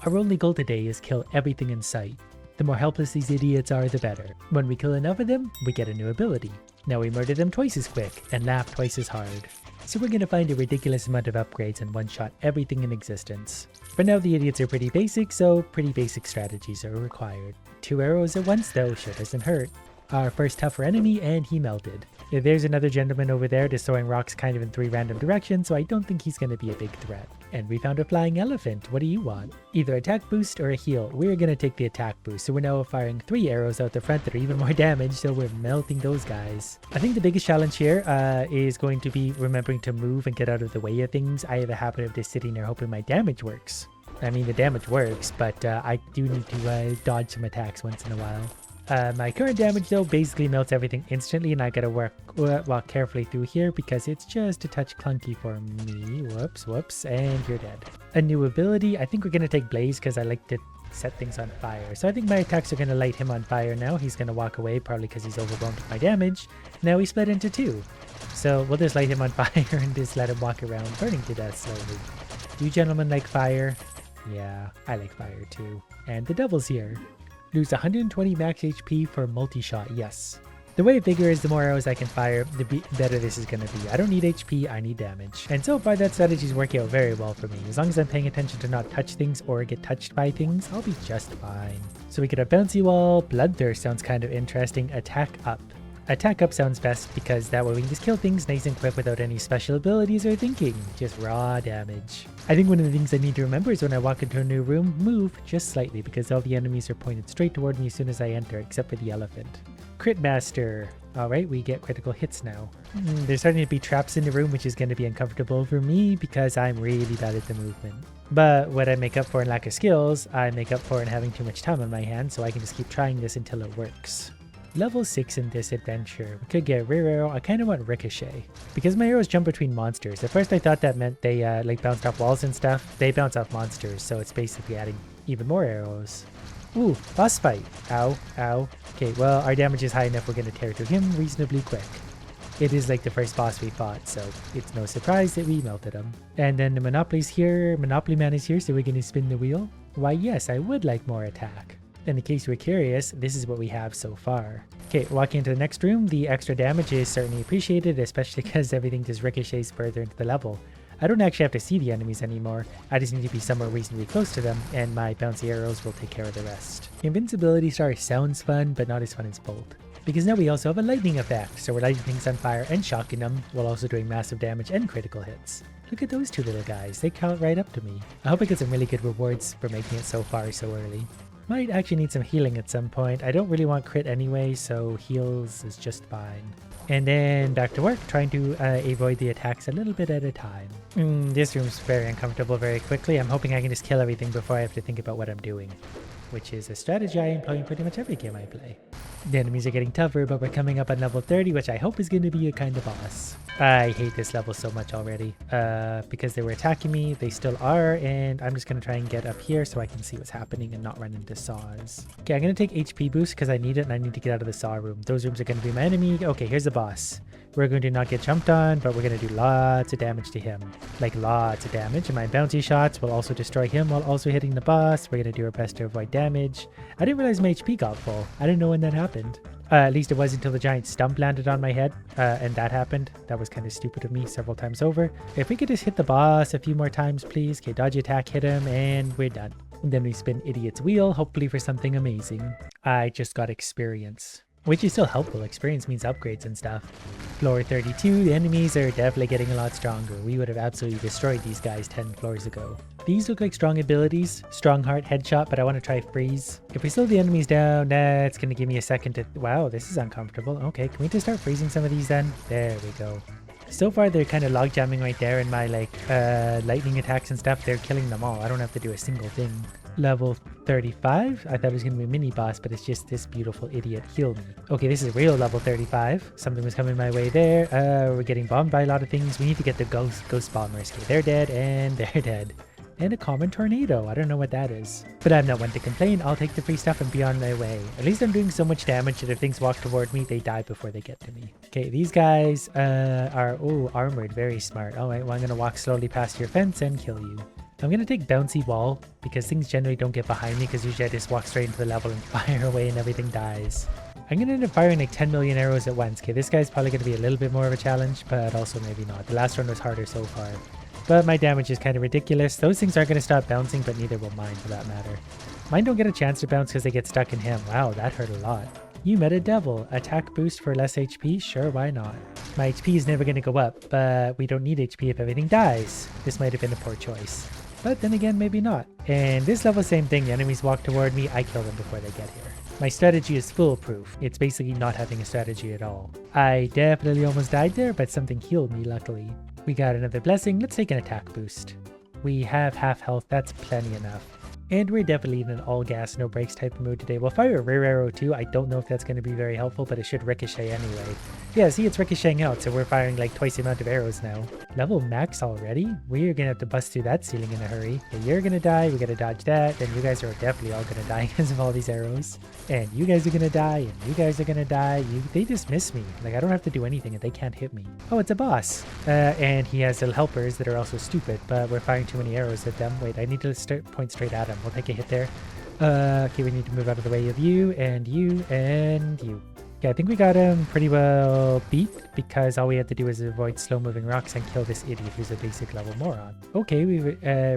Our only goal today is kill everything in sight. The more helpless these idiots are, the better. When we kill enough of them, we get a new ability. Now we murder them twice as quick and laugh twice as hard. So we're gonna find a ridiculous amount of upgrades and one-shot everything in existence. For now the idiots are pretty basic, so pretty basic strategies are required. 2 arrows at once though sure doesn't hurt. Our first tougher enemy, and he melted. There's another gentleman over there just throwing rocks kind of in 3 random directions, so I don't think he's going to be a big threat. And we found a flying elephant. What do you want? Either attack boost or a heal. We're going to take the attack boost, so we're now firing 3 arrows out the front that are even more damage, so we're melting those guys. I think the biggest challenge here is going to be remembering to move and get out of the way of things. I have a habit of just sitting there hoping my damage works. I mean, the damage works, but I do need to dodge some attacks once in a while. My current damage though basically melts everything instantly, and I gotta walk carefully through here because it's just a touch clunky for me. Whoops, and you're dead. A new ability, I think we're gonna take Blaze because I like to set things on fire. So I think my attacks are gonna light him on fire now. He's gonna walk away probably because he's overwhelmed with my damage. Now we split into 2. So we'll just light him on fire and just let him walk around burning to death slowly. You gentlemen like fire? Yeah, I like fire too. And the devil's here. Lose 120 max HP for multi-shot, yes. The way I figure is the more arrows I can fire, the better this is going to be. I don't need HP, I need damage. And so far that strategy is working out very well for me. As long as I'm paying attention to not touch things or get touched by things, I'll be just fine. So we get a bouncy wall. Bloodthirst sounds kind of interesting. Attack up. Attack up sounds best because that way we can just kill things nice and quick without any special abilities or thinking. Just raw damage. I think one of the things I need to remember is when I walk into a new room, move just slightly because all the enemies are pointed straight toward me as soon as I enter, except for the elephant. Crit Master. Alright, we get critical hits now. There's starting to be traps in the room, which is going to be uncomfortable for me because I'm really bad at the movement. But what I make up for in lack of skills, I make up for in having too much time on my hands, so I can just keep trying this until it works. Level 6 in this adventure. We could get Rear Arrow. I kind of want Ricochet. Because my arrows jump between monsters. At first I thought that meant they like bounced off walls and stuff. They bounce off monsters, so it's basically adding even more arrows. Ooh, boss fight. Ow, ow. Okay, well, our damage is high enough we're going to tear through him reasonably quick. It is like the first boss we fought, so it's no surprise that we melted him. And then the Monopoly's here. Monopoly Man is here, so we're going to spin the wheel. Why, yes, I would like more attack. In case you're curious, this is what we have so far. Okay, walking into the next room, the extra damage is certainly appreciated, especially because everything just ricochets further into the level. I don't actually have to see the enemies anymore, I just need to be somewhere reasonably close to them, and my bouncy arrows will take care of the rest. Invincibility Star sounds fun, but not as fun as Bolt. Because now we also have a lightning effect, so we're lighting things on fire and shocking them, while also doing massive damage and critical hits. Look at those 2 little guys, they count right up to me. I hope I get some really good rewards for making it so far so early. Might actually need some healing at some point. I don't really want crit anyway, so heals is just fine. And then back to work, trying to avoid the attacks a little bit at a time. This room's very uncomfortable very quickly. I'm hoping I can just kill everything before I have to think about what I'm doing, which is a strategy I employ in pretty much every game I play. The enemies are getting tougher, but we're coming up on level 30, which I hope is going to be a kind of boss. I hate this level so much already, because they were attacking me, they still are, and I'm just going to try and get up here so I can see what's happening and not run into saws. Okay, I'm going to take HP boost because I need it and I need to get out of the saw room. Those rooms are going to be my enemy. Okay, here's the boss. We're going to not get jumped on, but we're going to do lots of damage to him. Like lots of damage, and my bouncy shots will also destroy him while also hitting the boss. We're going to do our best to avoid damage. I didn't realize my HP got full. I didn't know when that happened. At least it was until the giant stump landed on my head, and that happened. That was kind of stupid of me several times over. If we could just hit the boss a few more times, please. Okay, dodge attack, hit him, and we're done. And then we spin Idiot's Wheel, hopefully for something amazing. I just got experience. Which is still helpful. Experience means upgrades and stuff. Floor 32, the enemies are definitely getting a lot stronger. We would have absolutely destroyed these guys 10 floors ago. These look like strong abilities. Strong Heart, Headshot, but I want to try Freeze. If we slow the enemies down, that's going to give me a second to... Wow, this is uncomfortable. Okay, can we just start freezing some of these then? There we go. So far, they're kind of log jamming right there in my lightning attacks and stuff. They're killing them all. I don't have to do a single thing. Level 35? I thought it was going to be a mini boss, but it's just this beautiful idiot. Heal me. Okay, this is real level 35. Something was coming my way there. We're getting bombed by a lot of things. We need to get the ghost bombers. Okay, they're dead and they're dead. And a common tornado. I don't know what that is. But I'm not one to complain. I'll take the free stuff and be on my way. At least I'm doing so much damage that if things walk toward me, they die before they get to me. Okay, these guys are, armored. Very smart. Alright, well, I'm going to walk slowly past your fence and kill you. I'm going to take Bouncy Wall because things generally don't get behind me because usually I just walk straight into the level and fire away and everything dies. I'm going to end up firing like 10 million arrows at once. Okay, this guy's probably going to be a little bit more of a challenge, but also maybe not. The last one was harder so far. But my damage is kind of ridiculous. Those things aren't going to stop bouncing, but neither will mine for that matter. Mine don't get a chance to bounce because they get stuck in him. Wow, that hurt a lot. You met a devil. Attack boost for less HP? Sure, why not? My HP is never going to go up, but we don't need HP if everything dies. This might have been a poor choice. But then again, maybe not. And this level, same thing. The enemies walk toward me. I kill them before they get here. My strategy is foolproof. It's basically not having a strategy at all. I definitely almost died there, but something healed me, luckily. We got another blessing. Let's take an attack boost. We have half health. That's plenty enough. And we're definitely in an all gas, no brakes type of mood today. We'll fire a rear arrow too. I don't know if that's going to be very helpful, but it should ricochet anyway. Yeah, see, it's ricocheting out, so we're firing like twice the amount of arrows now. Level max already? We're going to have to bust through that ceiling in a hurry. Okay, you're going to die. We got to dodge that. Then you guys are definitely all going to die because of all these arrows. And you guys are going to die. And you guys are going to die. They just miss me. Like, I don't have to do anything and they can't hit me. Oh, it's a boss. And he has little helpers that are also stupid, but we're firing too many arrows at them. Wait, I need to point straight at him. We'll take a hit there. Okay, we need to move out of the way of you and you and you. Okay, I think we got him pretty well beat because all we had to do is avoid slow-moving rocks and kill this idiot who's a basic level moron. Okay, we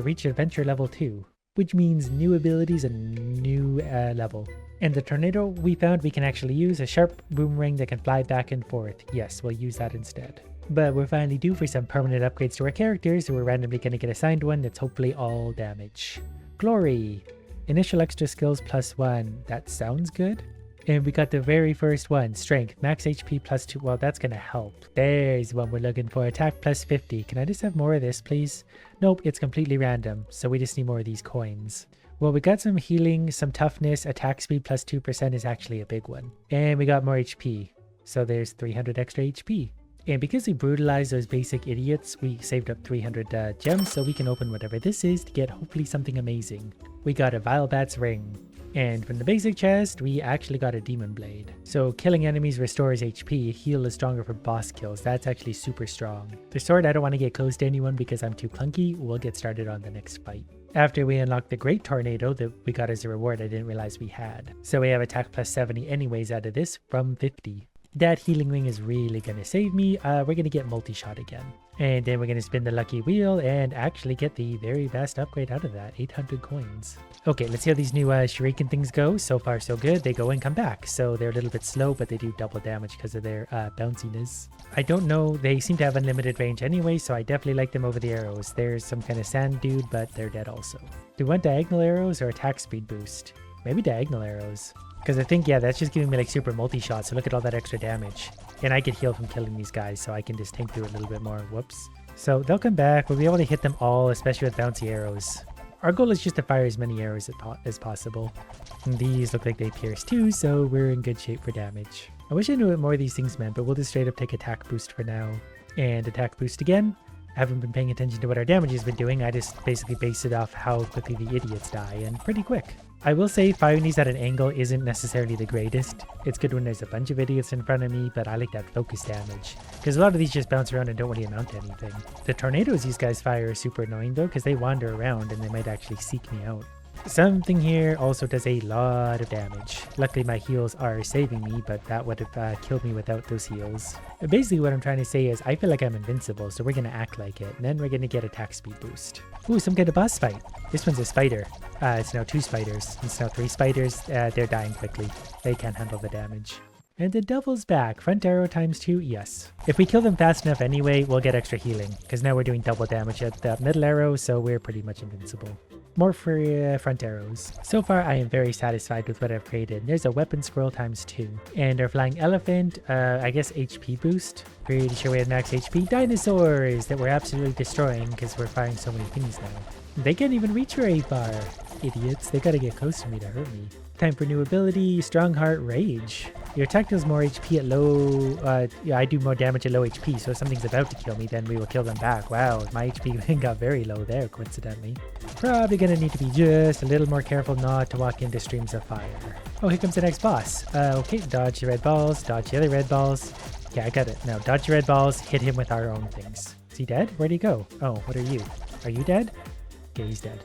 reached adventure level 2, which means new abilities and new level. And the tornado we found we can actually use a sharp boomerang that can fly back and forth. Yes, we'll use that instead. But we're finally due for some permanent upgrades to our characters, so we're randomly going to get assigned one that's hopefully all damage. Glory! Initial extra skills +1. That sounds good. And we got the very first one, strength, max HP +2. Well, that's going to help. There's one we're looking for, attack +50. Can I just have more of this, please? Nope, it's completely random, so we just need more of these coins. Well, we got some healing, some toughness, attack speed +2% is actually a big one. And we got more HP, so there's 300 extra HP. And because we brutalized those basic idiots, we saved up 300 gems, so we can open whatever this is to get hopefully something amazing. We got a Vilebat's ring. And from the basic chest, we actually got a Demon Blade. So killing enemies restores HP, heal is stronger for boss kills. That's actually super strong. The sword, I don't want to get close to anyone because I'm too clunky. We'll get started on the next fight. After we unlocked the Great Tornado that we got as a reward I didn't realize we had. So we have attack +70 anyways out of this from 50. That healing ring is really going to save me. We're going to get multi-shot again. And then we're going to spin the lucky wheel and actually get the very best upgrade out of that, 800 coins. Okay, let's see how these new shuriken things go. So far, so good. They go and come back. So they're a little bit slow, but they do double damage because of their bounciness. I don't know. They seem to have unlimited range anyway, so I definitely like them over the arrows. There's some kind of sand dude, but they're dead also. Do we want diagonal arrows or attack speed boost? Maybe diagonal arrows. Because I think, yeah, that's just giving me like super multi-shot, so look at all that extra damage. And I get healed from killing these guys, so I can just tank through a little bit more. Whoops. So they'll come back. We'll be able to hit them all, especially with bouncy arrows. Our goal is just to fire as many arrows as possible. And these look like they pierce too, so we're in good shape for damage. I wish I knew what more of these things meant, but we'll just straight up take attack boost for now. And attack boost again. I haven't been paying attention to what our damage has been doing. I just basically based it off how quickly the idiots die, and pretty quick. I will say firing these at an angle isn't necessarily the greatest. It's good when there's a bunch of idiots in front of me, but I like that focus damage. Because a lot of these just bounce around and don't really amount to anything. The tornadoes these guys fire are super annoying though, because they wander around and they might actually seek me out. Something here also does a lot of damage. Luckily my heals are saving me, but that would have killed me without those heals. Basically what I'm trying to say is I feel like I'm invincible, so we're going to act like it, and then we're going to get attack speed boost. Ooh, some kind of boss fight. This one's a spider. It's now 2 spiders. It's now 3 spiders. They're dying quickly. They can't handle the damage. And the devil's back. Front arrow ×2? Yes. If we kill them fast enough anyway, we'll get extra healing, because now we're doing double damage at the middle arrow, so we're pretty much invincible. More for front arrows. So far, I am very satisfied with what I've created. There's a weapon scroll ×2. And our flying elephant, I guess HP boost. Pretty sure we have max HP. Dinosaurs that we're absolutely destroying because we're firing so many things now. They can't even reach very far. Idiots, they gotta get close to me to hurt me. Time for new ability, Strong Heart Rage. Your attack deals more HP at low, yeah, I do more damage at low HP, so if something's about to kill me, then we will kill them back. Wow, my HP got very low there, coincidentally. Probably gonna need to be just a little more careful not to walk into streams of fire. Oh, here comes the next boss. Okay, dodge the red balls, dodge the other red balls. Yeah, I got it. Now, dodge the red balls, hit him with our own things. Is he dead? Where'd he go? Oh, what are you? Are you dead? Okay, he's dead.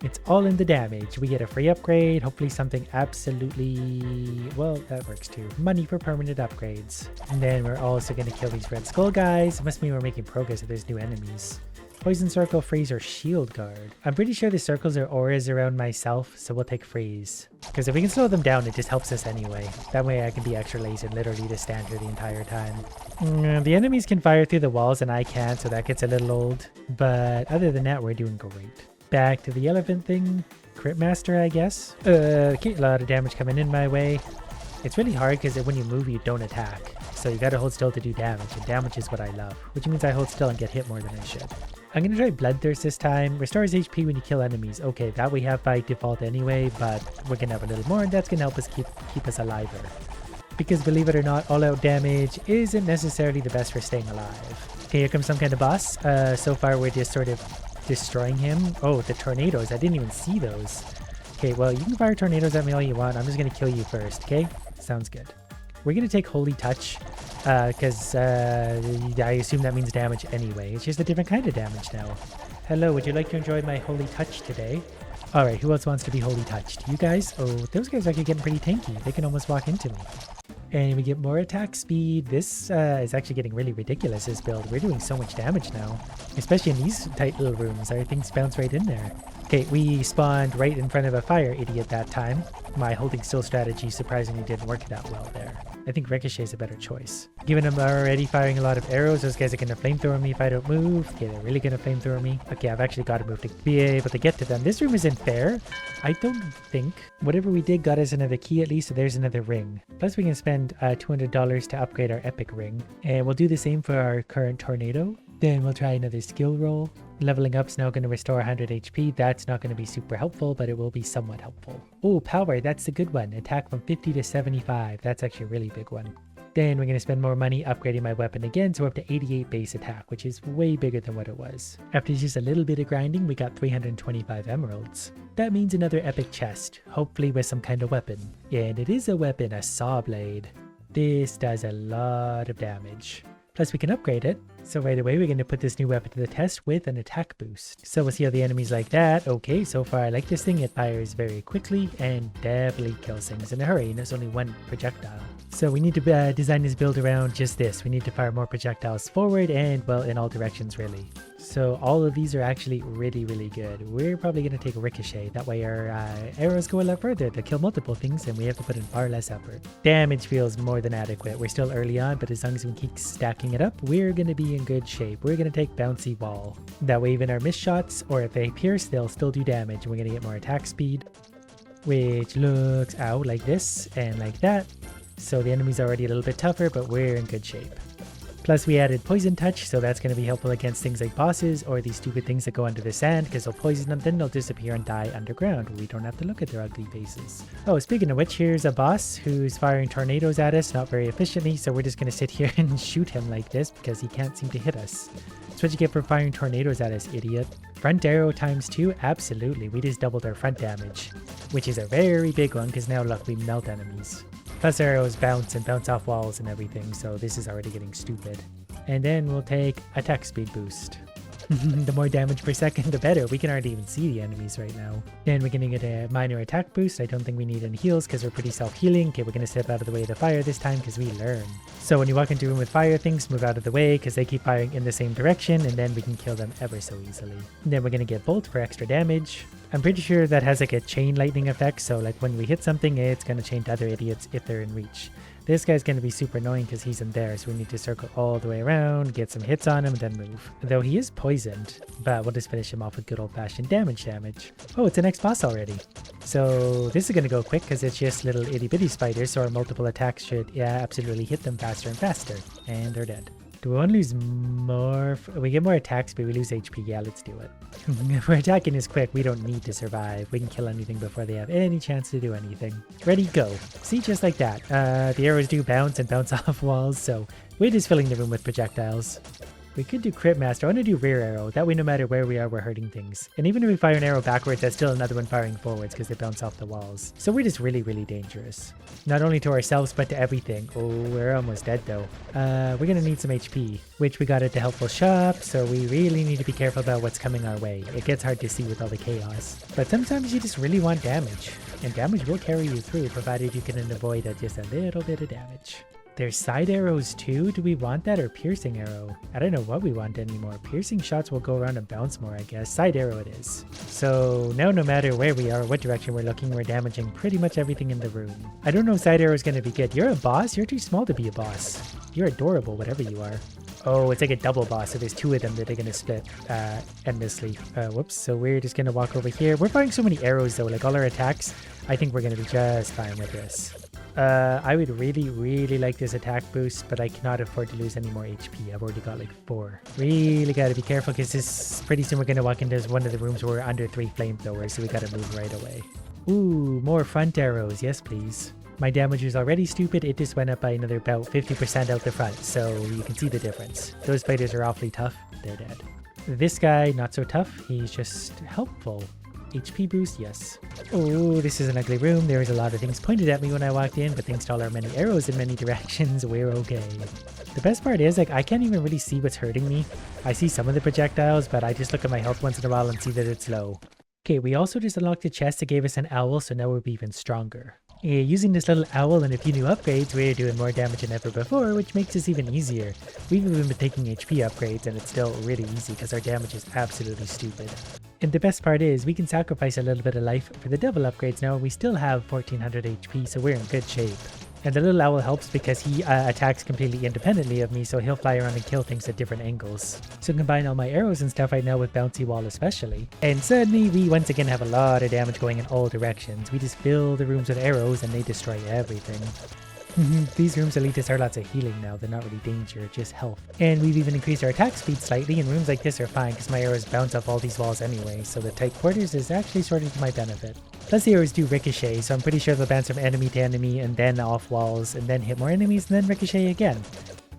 It's all in the damage. We get a free upgrade. Hopefully something absolutely... Well, that works too. Money for permanent upgrades. And then we're also going to kill these red skull guys. It must mean we're making progress if there's new enemies. Poison circle, freeze, or shield guard. I'm pretty sure the circles are auras around myself, so we'll take freeze. Because if we can slow them down, it just helps us anyway. That way I can be extra lazy and literally just stand here the entire time. The enemies can fire through the walls and I can't, so that gets a little old. But other than that, we're doing great. Back to the elephant thing. Crit master, I guess. Okay, a lot of damage coming in my way. It's really hard because when you move, you don't attack. So you gotta hold still to do damage, and damage is what I love. Which means I hold still and get hit more than I should. I'm gonna try Bloodthirst this time. Restores HP when you kill enemies. Okay, that we have by default anyway, but we're gonna have a little more, and that's gonna help us keep us aliver. Because believe it or not, all-out damage isn't necessarily the best for staying alive. Okay, here comes some kind of boss. So far we're just sort of destroying him. Oh, the tornadoes. I didn't even see those. Okay, well, you can fire tornadoes at me all you want. I'm just gonna kill you first, okay? Sounds good. We're gonna take Holy Touch. Because I assume that means damage anyway. It's just a different kind of damage now. Hello, would you like to enjoy my Holy Touch today? Alright, who else wants to be Holy Touched? You guys? Oh, those guys are actually getting pretty tanky. They can almost walk into me. And we get more attack speed. This is actually getting really ridiculous, this build. We're doing so much damage now. Especially in these tight little rooms. Our things bounce right in there. Okay, we spawned right in front of a fire idiot that time. My holding still strategy surprisingly didn't work that well there. I think Ricochet is a better choice. Given I'm already firing a lot of arrows, those guys are going to flamethrower me if I don't move. Okay, they're really going to flamethrower me. Okay, I've actually got to move to be able to get to them. This room isn't fair. I don't think. Whatever we did got us another key at least, so there's another ring. Plus we can spend $200 to upgrade our epic ring. And we'll do the same for our current tornado. Then we'll try another skill roll. Leveling up's now going to restore 100 HP. That's not going to be super helpful, but it will be somewhat helpful. Oh, power, that's the good one. Attack from 50 to 75. That's actually a really big one. Then we're going to spend more money upgrading my weapon again, so we're up to 88 base attack, which is way bigger than what it was. After just a little bit of grinding, we got 325 emeralds. That means another epic chest, hopefully with some kind of weapon. And it is a weapon, a saw blade. This does a lot of damage. Plus we can upgrade it. So right away we're going to put this new weapon to the test with an attack boost. So we'll see how the enemies like that. Okay, so far I like this thing. It fires very quickly and definitely kills things in a hurry. And there's only one projectile. So we need to design this build around just this. We need to fire more projectiles forward and, well, in all directions really. So all of these are actually really, really good. We're probably going to take Ricochet. That way our arrows go a lot further to kill multiple things and we have to put in far less effort. Damage feels more than adequate. We're still early on, but as long as we keep stacking it up, we're going to be in good shape. We're going to take Bouncy Wall. That way even our missed shots, or if they pierce, they'll still do damage. And we're going to get more attack speed, which looks out like this and like that. So the enemy's already a little bit tougher, but we're in good shape. Plus we added Poison Touch, so that's going to be helpful against things like bosses or these stupid things that go under the sand, because they'll poison them, then they'll disappear and die underground. We don't have to look at their ugly faces. Oh, speaking of which, here's a boss who's firing tornadoes at us, not very efficiently, so we're just going to sit here and shoot him like this because he can't seem to hit us. That's what you get for firing tornadoes at us, idiot. Front arrow times 2? Absolutely, we just doubled our front damage, which is a very big one because now look, we melt enemies. Plus arrows bounce and bounce off walls and everything, so this is already getting stupid. And then we'll take attack speed boost. The more damage per second, the better. We can hardly even see the enemies right now. Then we're going to get a minor attack boost. I don't think we need any heals because we're pretty self-healing. Okay, we're going to step out of the way of the fire this time because we learn. So when you walk into a room with fire, things move out of the way because they keep firing in the same direction, and then we can kill them ever so easily. And then we're going to get Bolt for extra damage. I'm pretty sure that has like a chain lightning effect, so like when we hit something, it's going to chain to other idiots if they're in reach. This guy's going to be super annoying because he's in there, so we need to circle all the way around, get some hits on him, and then move. Though he is poisoned, but we'll just finish him off with good old-fashioned damage. Oh, it's the next boss already. So this is going to go quick because it's just little itty-bitty spiders, so our multiple attacks should absolutely hit them faster and faster. And they're dead. Do we want to lose more? We get more attacks, but we lose HP. Yeah, let's do it. If we're attacking this quick, we don't need to survive. We can kill anything before they have any chance to do anything. Ready, go. See, just like that. The arrows do bounce and bounce off walls, so we're just filling the room with projectiles. We could do Crit Master. I want to do Rear Arrow. That way no matter where we are, we're hurting things. And even if we fire an arrow backwards, that's still another one firing forwards because they bounce off the walls. So we're just really, really dangerous. Not only to ourselves, but to everything. Oh, we're almost dead though. We're going to need some HP, which we got at the helpful shop. So we really need to be careful about what's coming our way. It gets hard to see with all the chaos. But sometimes you just really want damage. And damage will carry you through, provided you can avoid just a little bit of damage. There's side arrows too. Do we want that or piercing arrow? I don't know what we want anymore. Piercing shots will go around and bounce more, I guess. Side arrow it is. So now no matter where we are, what direction we're looking, we're damaging pretty much everything in the room. I don't know if side arrow is going to be good. You're a boss? You're too small to be a boss. You're adorable, whatever you are. Oh, it's like a double boss, so there's two of them that are going to split endlessly. Whoops, so we're just going to walk over here. We're firing so many arrows though, like all our attacks. I think we're going to be just fine with this. I would really, really like this attack boost, but I cannot afford to lose any more HP. I've already got like 4. Really got to be careful because this pretty soon we're going to walk into one of the rooms where we're under 3 flamethrowers, so we got to move right away. Ooh, more front arrows. Yes, please. My damage was already stupid. It just went up by another about 50% out the front, so you can see the difference. Those fighters are awfully tough. They're dead. This guy, not so tough. He's just helpful. HP boost, yes. Oh, this is an ugly room. There was a lot of things pointed at me when I walked in, but thanks to all our many arrows in many directions, we're okay. The best part is, like, I can't even really see what's hurting me. I see some of the projectiles, but I just look at my health once in a while and see that it's low. Okay, we also just unlocked a chest that gave us an owl, so now we'll be even stronger. Using this little owl and a few new upgrades, we're doing more damage than ever before, which makes this even easier. We've even been taking HP upgrades, and it's still really easy because our damage is absolutely stupid. And the best part is, we can sacrifice a little bit of life for the double upgrades now, and we still have 1400 HP, so we're in good shape. And the little owl helps because he attacks completely independently of me, so he'll fly around and kill things at different angles. So combine all my arrows and stuff right now with Bouncy Wall especially. And suddenly we once again have a lot of damage going in all directions. We just fill the rooms with arrows and they destroy everything. These rooms at least are lots of healing now. They're not really danger, just health. And we've even increased our attack speed slightly, and rooms like this are fine because my arrows bounce off all these walls anyway, so the tight quarters is actually sort of to my benefit. Plus the arrows do ricochet, so I'm pretty sure they'll bounce from enemy to enemy and then off walls and then hit more enemies and then ricochet again.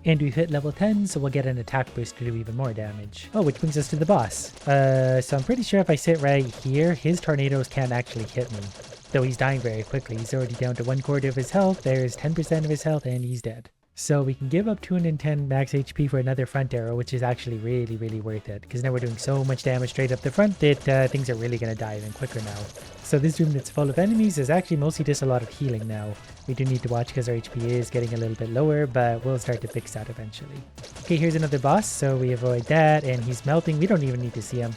And we've hit level 10, so we'll get an attack boost to do even more damage. Oh, which brings us to the boss. So I'm pretty sure if I sit right here, his tornadoes can't actually hit me. Though he's dying very quickly. He's already down to 1/4 of his health. There's 10% of his health and he's dead. So we can give up 210 max HP for another front arrow, which is actually really, really worth it. Because now we're doing so much damage straight up the front that things are really going to die even quicker now. So this room that's full of enemies is actually mostly just a lot of healing now. We do need to watch because our HP is getting a little bit lower, but we'll start to fix that eventually. Okay, here's another boss, so we avoid that, and he's melting. We don't even need to see him.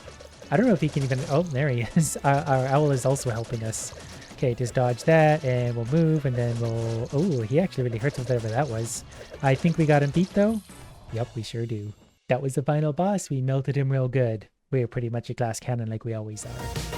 I don't know if he can even... Oh, there he is. Our owl is also helping us. Okay, just dodge that, and we'll move, and then we'll... Oh, he actually really hurts whatever that was. I think we got him beat, though. Yep, we sure do. That was the final boss. We melted him real good. We're pretty much a glass cannon like we always are.